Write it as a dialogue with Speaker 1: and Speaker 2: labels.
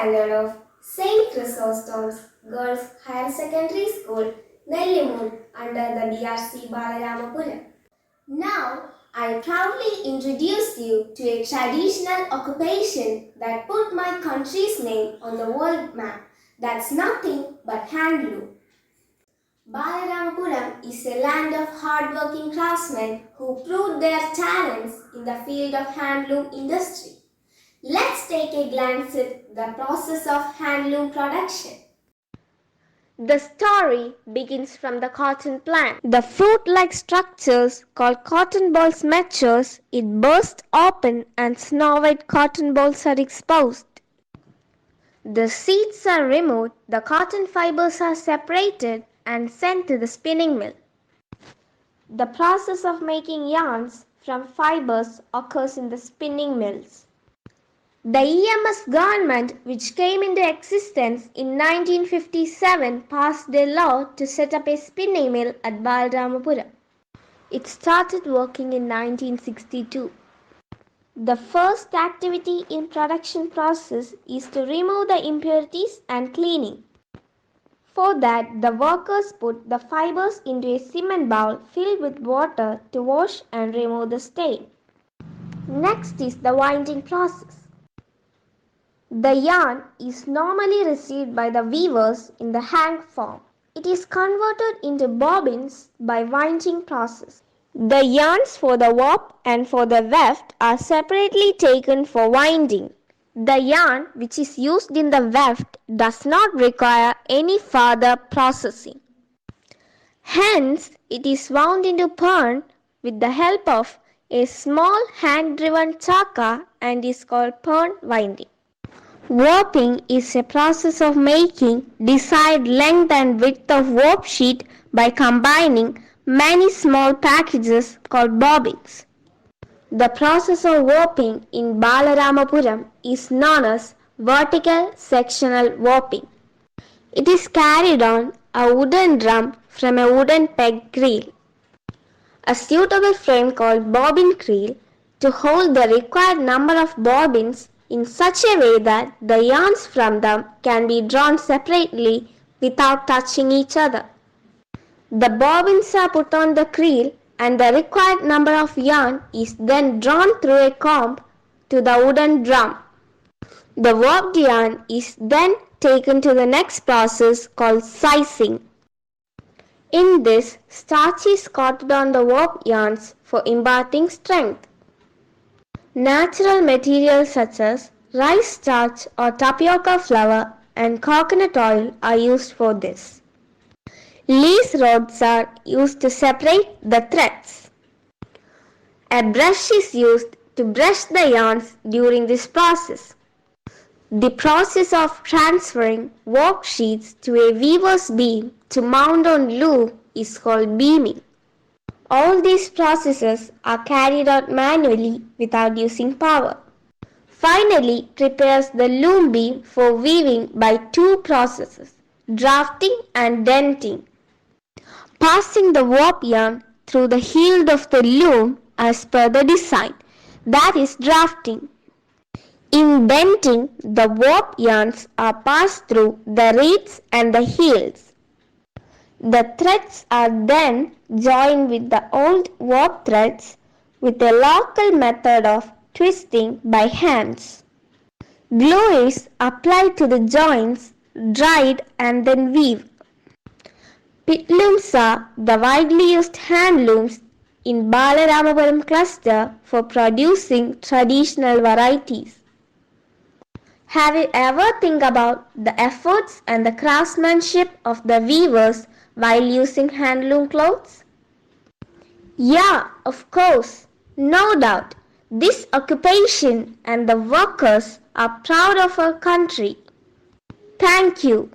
Speaker 1: standard of St. Chrysostom's Girls Higher Secondary School, Nellimur under the DRC Balaramapuram. Now, I proudly introduce you to a traditional occupation that put my country's name on the world map. That's nothing but handloom. Balaramapuram is a land of hard-working craftsmen who proved their talents in the field of handloom industry. Let's take a glance at the process of handloom production.
Speaker 2: The story begins from the cotton plant. The fruit-like structures called cotton balls matures. It bursts open and snow-white cotton balls are exposed. The seeds are removed, the cotton fibers are separated and sent to the spinning mill. The process of making yarns from fibers occurs in the spinning mills. The EMS government, which came into existence in 1957, passed a law to set up a spinning mill at Balaramapuram. It started working in 1962. The first activity in production process is to remove the impurities and cleaning. For that, the workers put the fibers into a cement bowl filled with water to wash and remove the stain. Next is the winding process. The yarn is normally received by the weavers in the hang form. It is converted into bobbins by winding process. The yarns for the warp and for the weft are separately taken for winding. The yarn which is used in the weft does not require any further processing. Hence, it is wound into pern with the help of a small hand-driven chaka and is called pern winding. Warping is a process of making desired length and width of warp sheet by combining many small packages called bobbins. The process of warping in Balaramapuram is known as vertical sectional warping. It is carried on a wooden drum from a wooden peg creel. A suitable frame called bobbin creel to hold the required number of bobbins in such a way that the yarns from them can be drawn separately without touching each other. The bobbins are put on the creel and the required number of yarn is then drawn through a comb to the wooden drum. The warped yarn is then taken to the next process called sizing. In this, starch is coated on the warped yarns for imparting strength. Natural materials such as rice starch or tapioca flour and coconut oil are used for this. Lees rods are used to separate the threads. A brush is used to brush the yarns during this process. The process of transferring work sheets to a weaver's beam to mount on loom is called beaming. All these processes are carried out manually without using power. Finally, prepares the loom beam for weaving by two processes, drafting and denting. Passing the warp yarn through the heel of the loom as per the design, that is drafting. In denting, the warp yarns are passed through the reeds and the heels. The threads are then joined with the old warp threads with a local method of twisting by hands. Glue is applied to the joints, dried and then weaved. Pitlooms are the widely used hand looms in Balaramapuram cluster for producing traditional varieties. Have you ever think about the efforts and the craftsmanship of the weavers while using handloom clothes? Yeah, of course, no doubt. This occupation and the workers are proud of our country. Thank you.